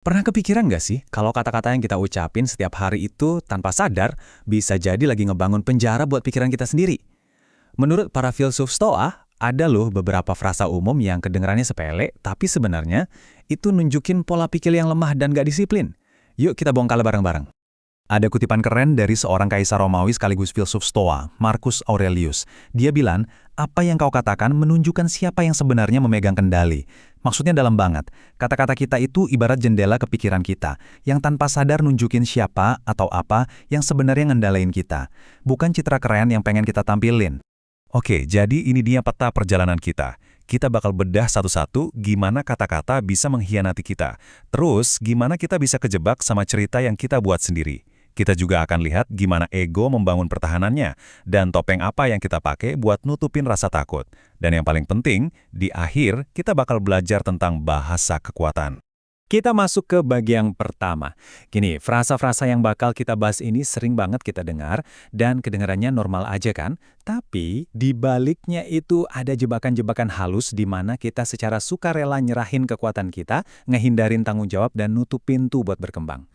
Pernah kepikiran nggak sih kalau kata-kata yang kita ucapin setiap hari itu tanpa sadar bisa jadi lagi ngebangun penjara buat pikiran kita sendiri? Menurut para filsuf Stoa, ada loh beberapa frasa umum yang kedengarannya sepele, tapi sebenarnya itu nunjukin pola pikir yang lemah dan gak disiplin. Yuk kita bongkar bareng-bareng. Ada kutipan keren dari seorang kaisar Romawi sekaligus filsuf Stoa, Marcus Aurelius. Dia bilang, apa yang kau katakan menunjukkan siapa yang sebenarnya memegang kendali. Maksudnya dalam banget, kata-kata kita itu ibarat jendela ke pikiran kita, yang tanpa sadar nunjukin siapa atau apa yang sebenarnya ngendalain kita. Bukan citra keren yang pengen kita tampilin. Oke, jadi ini dia peta perjalanan kita. Kita bakal bedah satu-satu gimana kata-kata bisa mengkhianati kita. Terus, gimana kita bisa kejebak sama cerita yang kita buat sendiri. Kita juga akan lihat gimana ego membangun pertahanannya, dan topeng apa yang kita pakai buat nutupin rasa takut. Dan yang paling penting, di akhir kita bakal belajar tentang bahasa kekuatan. Kita masuk ke bagian pertama. Gini, frasa-frasa yang bakal kita bahas ini sering banget kita dengar, dan kedengarannya normal aja kan? Tapi, di baliknya itu ada jebakan-jebakan halus di mana kita secara sukarela nyerahin kekuatan kita, ngehindarin tanggung jawab dan nutup pintu buat berkembang.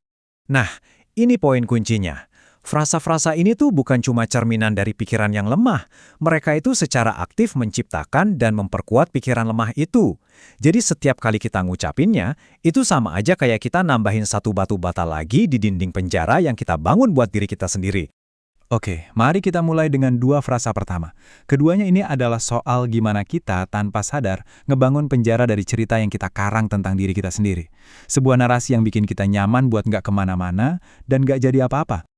Nah, ini poin kuncinya. Frasa-frasa ini tuh bukan cuma cerminan dari pikiran yang lemah. Mereka itu secara aktif menciptakan dan memperkuat pikiran lemah itu. Jadi setiap kali kita ngucapinnya, itu sama aja kayak kita nambahin satu batu bata lagi di dinding penjara yang kita bangun buat diri kita sendiri. Oke, mari kita mulai dengan dua frasa pertama. Keduanya ini adalah soal gimana kita tanpa sadar ngebangun penjara dari cerita yang kita karang tentang diri kita sendiri. Sebuah narasi yang bikin kita nyaman buat nggak kemana-mana dan nggak jadi apa-apa.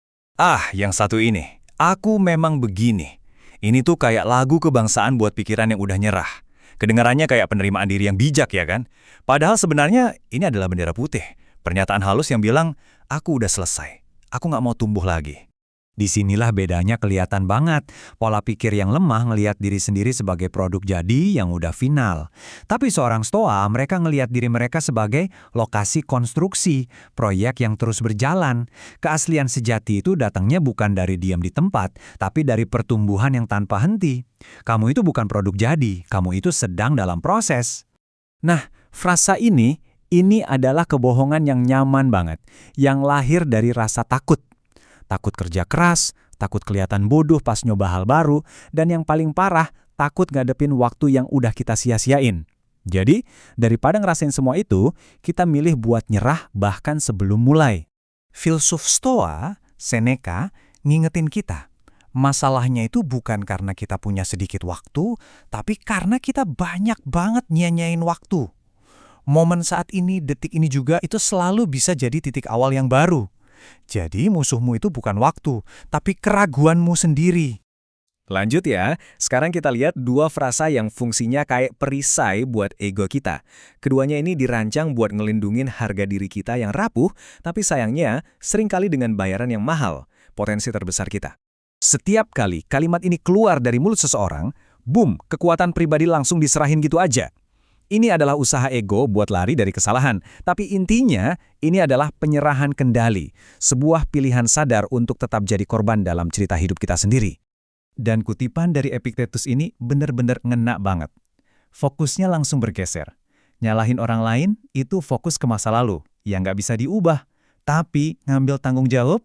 Yang satu ini. Aku memang begini. Ini tuh kayak lagu kebangsaan buat pikiran yang udah nyerah. Kedengarannya kayak penerimaan diri yang bijak ya kan? Padahal sebenarnya ini adalah bendera putih. Pernyataan halus yang bilang, aku udah selesai. Aku nggak mau tumbuh lagi. Disinilah bedanya kelihatan banget. Pola pikir yang lemah ngelihat diri sendiri sebagai produk jadi yang udah final. Tapi seorang Stoa, mereka ngelihat diri mereka sebagai lokasi konstruksi, proyek yang terus berjalan. Keaslian sejati itu datangnya bukan dari diam di tempat, tapi dari pertumbuhan yang tanpa henti. Kamu itu bukan produk jadi, kamu itu sedang dalam proses. Nah, frasa ini adalah kebohongan yang nyaman banget, yang lahir dari rasa takut. Takut kerja keras, takut kelihatan bodoh pas nyoba hal baru, dan yang paling parah, takut ngadepin waktu yang udah kita sia-siain. Jadi, daripada ngerasain semua itu, kita milih buat nyerah bahkan sebelum mulai. Filsuf Stoa, Seneca, ngingetin kita. Masalahnya itu bukan karena kita punya sedikit waktu, tapi karena kita banyak banget nyanyain waktu. Momen saat ini, detik ini juga itu selalu bisa jadi titik awal yang baru. Jadi musuhmu itu bukan waktu, tapi keraguanmu sendiri. Lanjut ya, sekarang kita lihat dua frasa yang fungsinya kayak perisai buat ego kita. Keduanya ini dirancang buat ngelindungin harga diri kita yang rapuh, tapi sayangnya seringkali dengan bayaran yang mahal, potensi terbesar kita. Setiap kali kalimat ini keluar dari mulut seseorang, boom, kekuatan pribadi langsung diserahin gitu aja. Ini adalah usaha ego buat lari dari kesalahan, tapi intinya ini adalah penyerahan kendali, sebuah pilihan sadar untuk tetap jadi korban dalam cerita hidup kita sendiri. Dan kutipan dari Epictetus ini benar-benar ngena banget. Fokusnya langsung bergeser. Nyalahin orang lain itu fokus ke masa lalu, yang nggak bisa diubah. Tapi ngambil tanggung jawab,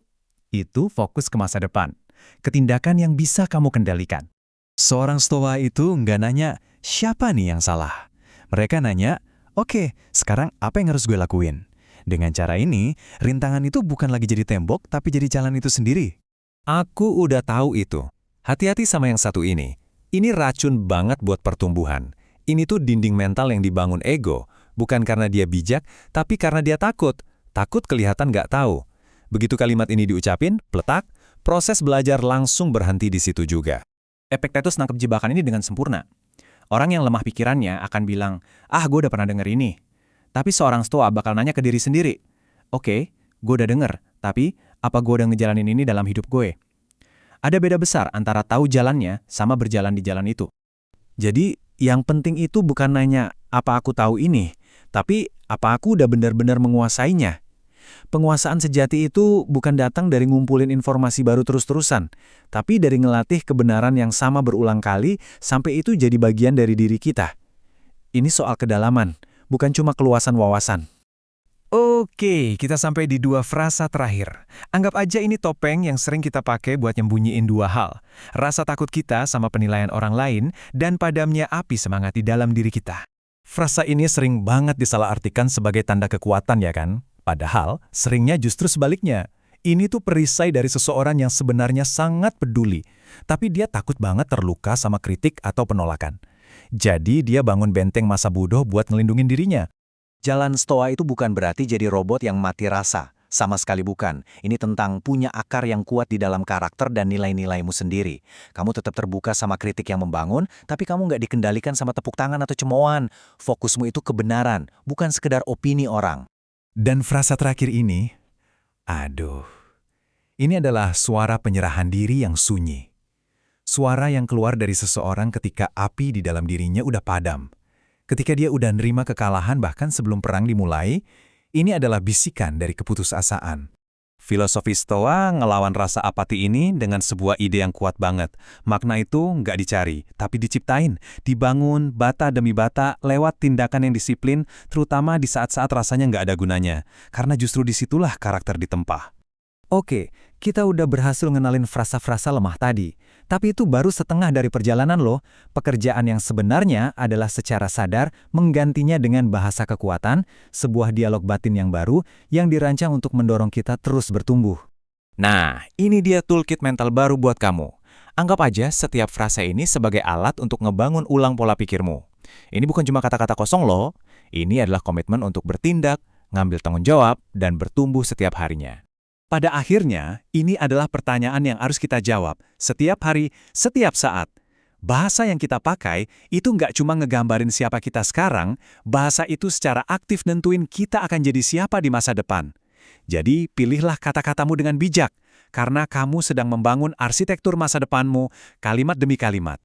itu fokus ke masa depan. Ketindakan yang bisa kamu kendalikan. Seorang Stoa itu nggak nanya, siapa nih yang salah? Mereka nanya, oke, sekarang apa yang harus gue lakuin? Dengan cara ini, rintangan itu bukan lagi jadi tembok, tapi jadi jalan itu sendiri. Aku udah tahu itu. Hati-hati sama yang satu ini. Ini racun banget buat pertumbuhan. Ini tuh dinding mental yang dibangun ego. Bukan karena dia bijak, tapi karena dia takut. Takut kelihatan nggak tahu. Begitu kalimat ini diucapin, pletak, proses belajar langsung berhenti di situ juga. Epictetus nangkep jebakan ini dengan sempurna. Orang yang lemah pikirannya akan bilang, gue udah pernah denger ini. Tapi seorang Stoa bakal nanya ke diri sendiri, oke, gue udah denger, tapi apa gue udah ngejalanin ini dalam hidup gue? Ada beda besar antara tahu jalannya sama berjalan di jalan itu. Jadi, yang penting itu bukan nanya, apa aku tahu ini, tapi apa aku udah benar-benar menguasainya. Penguasaan sejati itu bukan datang dari ngumpulin informasi baru terus-terusan, tapi dari ngelatih kebenaran yang sama berulang kali sampai itu jadi bagian dari diri kita. Ini soal kedalaman, bukan cuma keluasan wawasan. Oke, kita sampai di dua frasa terakhir. Anggap aja ini topeng yang sering kita pakai buat nyembunyiin dua hal. Rasa takut kita sama penilaian orang lain dan padamnya api semangat di dalam diri kita. Frasa ini sering banget disalahartikan sebagai tanda kekuatan ya kan? Padahal seringnya justru sebaliknya. Ini tuh perisai dari seseorang yang sebenarnya sangat peduli, tapi dia takut banget terluka sama kritik atau penolakan. Jadi dia bangun benteng masa bodoh buat ngelindungin dirinya. Jalan Stoa itu bukan berarti jadi robot yang mati rasa. Sama sekali bukan. Ini tentang punya akar yang kuat di dalam karakter dan nilai-nilaimu sendiri. Kamu tetap terbuka sama kritik yang membangun, tapi kamu nggak dikendalikan sama tepuk tangan atau cemoohan. Fokusmu itu kebenaran, bukan sekedar opini orang. Dan frasa terakhir ini, aduh, ini adalah suara penyerahan diri yang sunyi. Suara yang keluar dari seseorang ketika api di dalam dirinya udah padam. Ketika dia udah nerima kekalahan bahkan sebelum perang dimulai, ini adalah bisikan dari keputusasaan. Filosofi Stoa ngelawan rasa apati ini dengan sebuah ide yang kuat banget. Makna itu nggak dicari, tapi diciptain, dibangun bata demi bata lewat tindakan yang disiplin, terutama di saat-saat rasanya nggak ada gunanya. Karena justru disitulah karakter ditempa. Oke, kita udah berhasil ngenalin frasa-frasa lemah tadi. Tapi itu baru setengah dari perjalanan loh. Pekerjaan yang sebenarnya adalah secara sadar menggantinya dengan bahasa kekuatan, sebuah dialog batin yang baru yang dirancang untuk mendorong kita terus bertumbuh. Nah, ini dia toolkit mental baru buat kamu. Anggap aja setiap frasa ini sebagai alat untuk ngebangun ulang pola pikirmu. Ini bukan cuma kata-kata kosong loh. Ini adalah komitmen untuk bertindak, ngambil tanggung jawab, dan bertumbuh setiap harinya. Pada akhirnya, ini adalah pertanyaan yang harus kita jawab setiap hari, setiap saat. Bahasa yang kita pakai itu nggak cuma ngegambarin siapa kita sekarang, bahasa itu secara aktif nentuin kita akan jadi siapa di masa depan. Jadi, pilihlah kata-katamu dengan bijak, karena kamu sedang membangun arsitektur masa depanmu, kalimat demi kalimat.